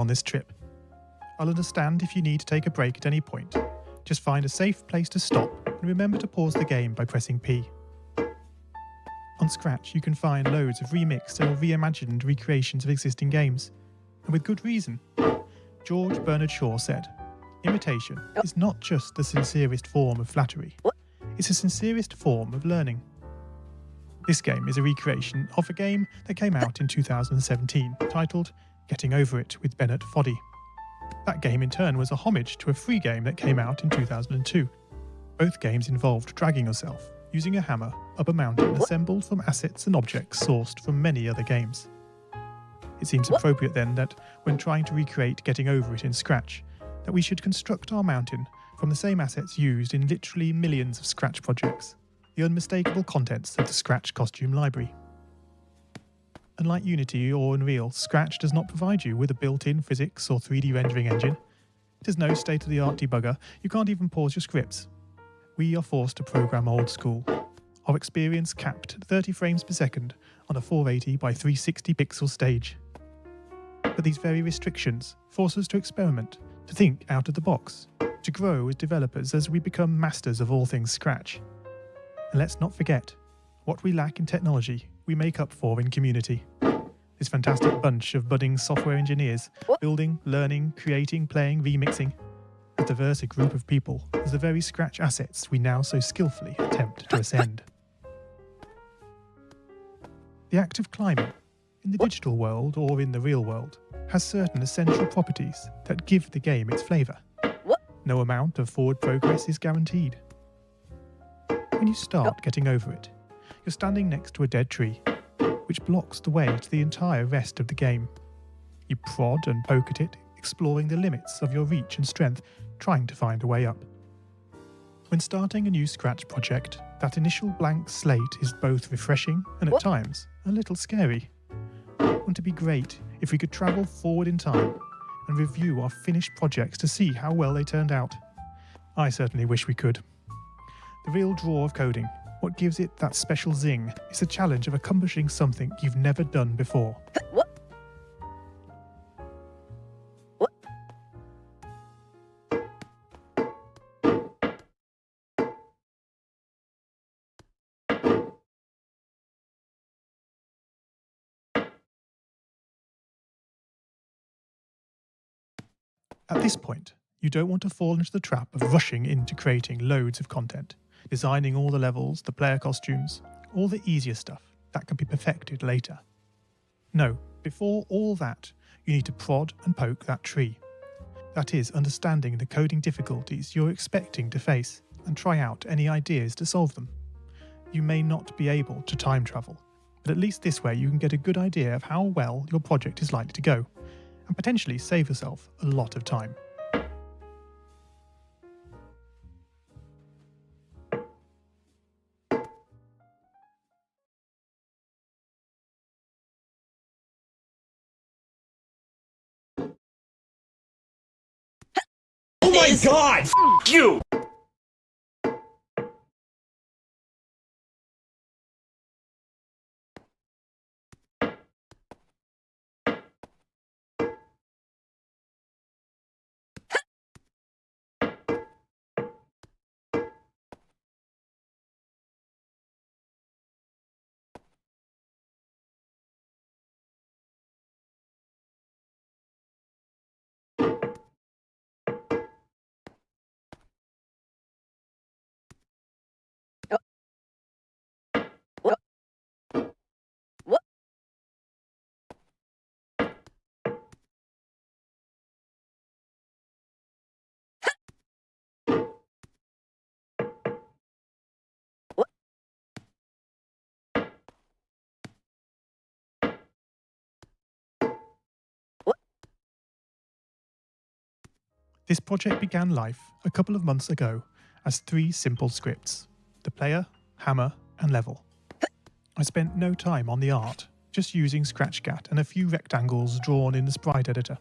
on this trip. I'll understand if you need to take a break at any point. Just find a safe place to stop and remember to pause the game by pressing P. On Scratch, you can find loads of remixed or reimagined recreations of existing games, and with good reason. George Bernard Shaw said, "Imitation is not just the sincerest form of flattery, it's the sincerest form of learning." This game is a recreation of a game that came out in 2017, titled Getting Over It with Bennett Foddy. That game in turn was a homage to a free game that came out in 2002. Both games involved dragging yourself, using a hammer, up a mountain assembled from assets and objects sourced from many other games. It seems appropriate then that, when trying to recreate Getting Over It in Scratch, that we should construct our mountain from the same assets used in literally millions of Scratch projects, the unmistakable contents of the Scratch costume library. Unlike Unity or Unreal, Scratch does not provide you with a built-in physics or 3D rendering engine. It has no state-of-the-art debugger, you can't even pause your scripts. We are forced to program old school. Our experience capped at 30 frames per second on a 480 by 360 pixel stage. But these very restrictions force us to experiment, to think out of the box, to grow as developers as we become masters of all things Scratch. And let's not forget, what we lack in technology, we make up for in community. This fantastic bunch of budding software engineers, building, learning, creating, playing, remixing, as diverse a group of people as the very Scratch assets we now so skillfully attempt to ascend. The act of climbing, in the digital world or in the real world, has certain essential properties that give the game its flavour. No amount of forward progress is guaranteed. When you start Getting Over It, you're standing next to a dead tree, which blocks the way to the entire rest of the game. You prod and poke at it, exploring the limits of your reach and strength, trying to find a way up. When starting a new Scratch project, that initial blank slate is both refreshing and at times a little scary. Wouldn't it be great if we could travel forward in time and review our finished projects to see how well they turned out? I certainly wish we could. The real draw of coding, what gives it that special zing, is the challenge of accomplishing something you've never done before. At this point, you don't want to fall into the trap of rushing into creating loads of content, designing all the levels, the player costumes, all the easier stuff that can be perfected later. No, before all that, you need to prod and poke that tree. That is, understanding the coding difficulties you're expecting to face and try out any ideas to solve them. You may not be able to time travel, but at least this way you can get a good idea of how well your project is likely to go, and potentially save yourself a lot of time. Oh my God! F you! This project began life a couple of months ago as 3 simple scripts: the player, hammer, and level. I spent no time on the art, just using ScratchGat and a few rectangles drawn in the sprite editor.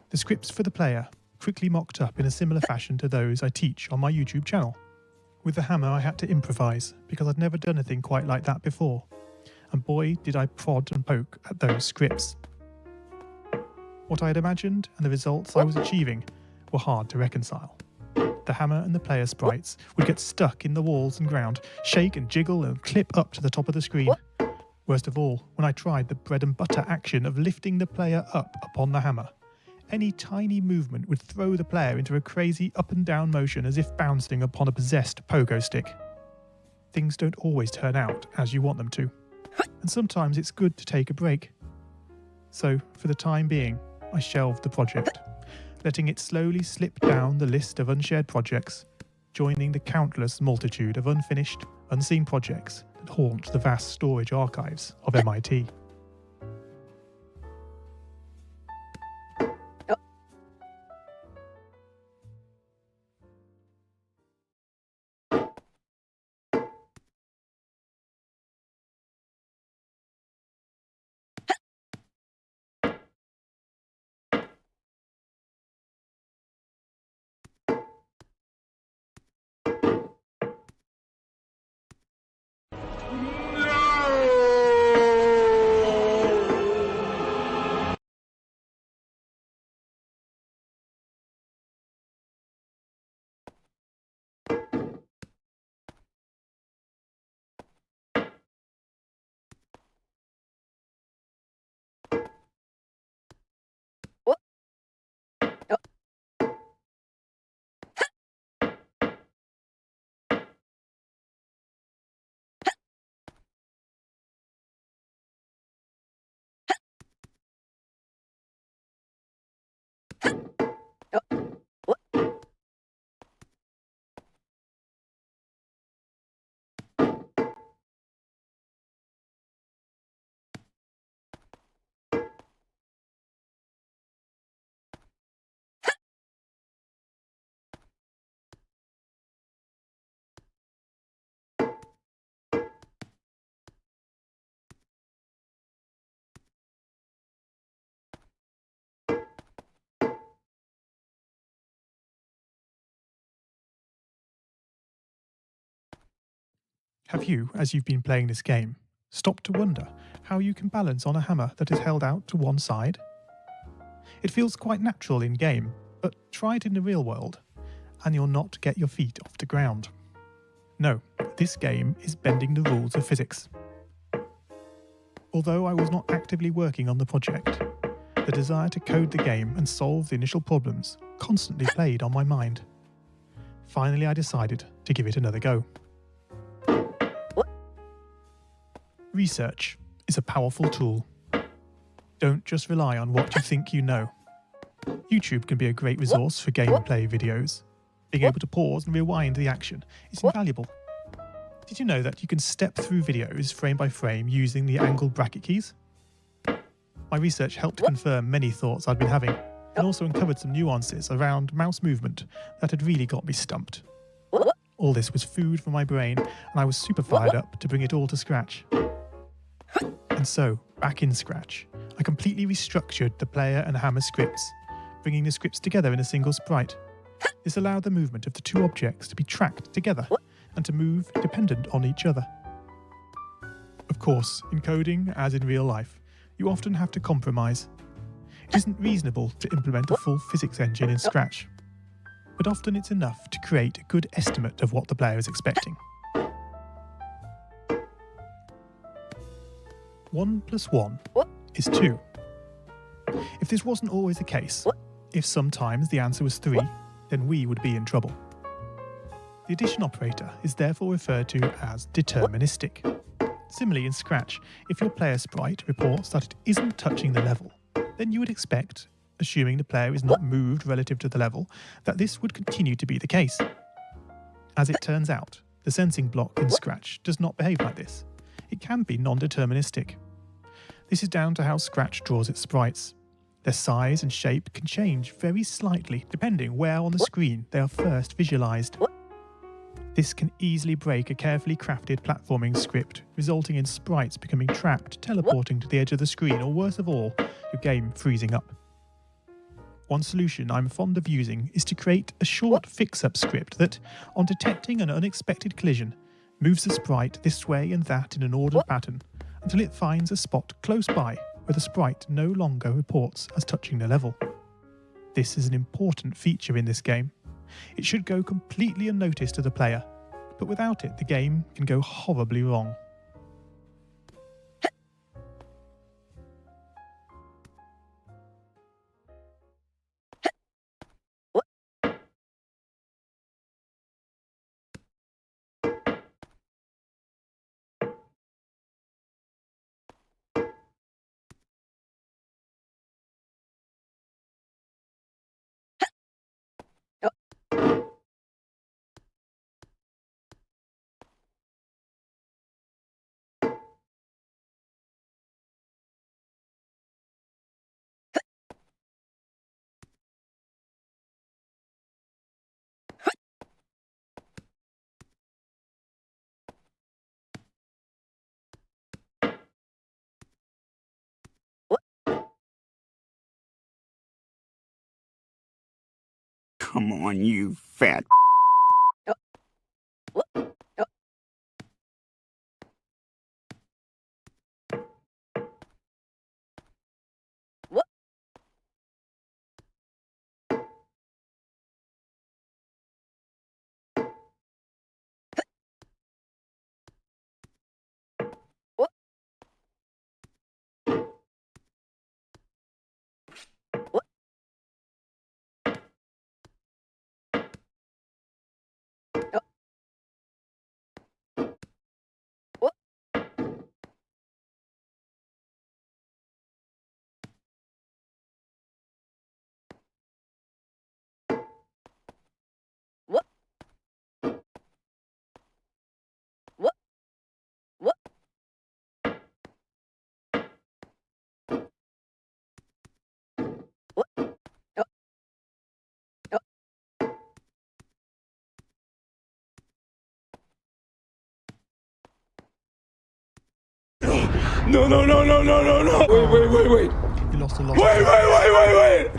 The scripts for the player quickly mocked up in a similar fashion to those I teach on my YouTube channel. With the hammer I had to improvise because I'd never done anything quite like that before, and boy did I prod and poke at those scripts. What I had imagined and the results I was achieving were hard to reconcile. The hammer and the player sprites would get stuck in the walls and ground, shake and jiggle and clip up to the top of the screen. Worst of all, when I tried the bread and butter action of lifting the player up upon the hammer, any tiny movement would throw the player into a crazy up and down motion as if bouncing upon a possessed pogo stick. Things don't always turn out as you want them to, and sometimes it's good to take a break. So, for the time being, I shelved the project, letting it slowly slip down the list of unshared projects, joining the countless multitude of unfinished, unseen projects that haunt the vast storage archives of MIT. Have you, as you've been playing this game, stopped to wonder how you can balance on a hammer that is held out to one side? It feels quite natural in game, but try it in the real world, and you'll not get your feet off the ground. No, this game is bending the rules of physics. Although I was not actively working on the project, the desire to code the game and solve the initial problems constantly played on my mind. Finally, I decided to give it another go. Research is a powerful tool. Don't just rely on what you think you know. YouTube can be a great resource for gameplay videos. Being able to pause and rewind the action is invaluable. Did you know that you can step through videos frame by frame using the angled bracket keys? My research helped to confirm many thoughts I'd been having, and also uncovered some nuances around mouse movement that had really got me stumped. All this was food for my brain, and I was super fired up to bring it all to scratch. And so, back in Scratch, I completely restructured the player and hammer scripts, bringing the scripts together in a single sprite. This allowed the movement of the two objects to be tracked together and to move dependent on each other. Of course, in coding, as in real life, you often have to compromise. It isn't reasonable to implement a full physics engine in Scratch, but often it's enough to create a good estimate of what the player is expecting. 1 + 1 is 2. If this wasn't always the case, if sometimes the answer was 3, then we would be in trouble. The addition operator is therefore referred to as deterministic. Similarly in Scratch, if your player sprite reports that it isn't touching the level, then you would expect, assuming the player is not moved relative to the level, that this would continue to be the case. As it turns out, the sensing block in Scratch does not behave like this. It can be non-deterministic. This is down to how Scratch draws its sprites. Their size and shape can change very slightly depending where on the screen they are first visualized. This can easily break a carefully crafted platforming script, resulting in sprites becoming trapped, teleporting to the edge of the screen, or worse of all, your game freezing up. One solution I'm fond of using is to create a short fix-up script that, on detecting an unexpected collision, moves the sprite this way and that in an ordered pattern until it finds a spot close by where the sprite no longer reports as touching the level. This is an important feature in this game. It should go completely unnoticed to the player, but without it the game can go horribly wrong. Come on, you fat. No, no, no, no, no, no, no. Wait. You lost a lot. Wait.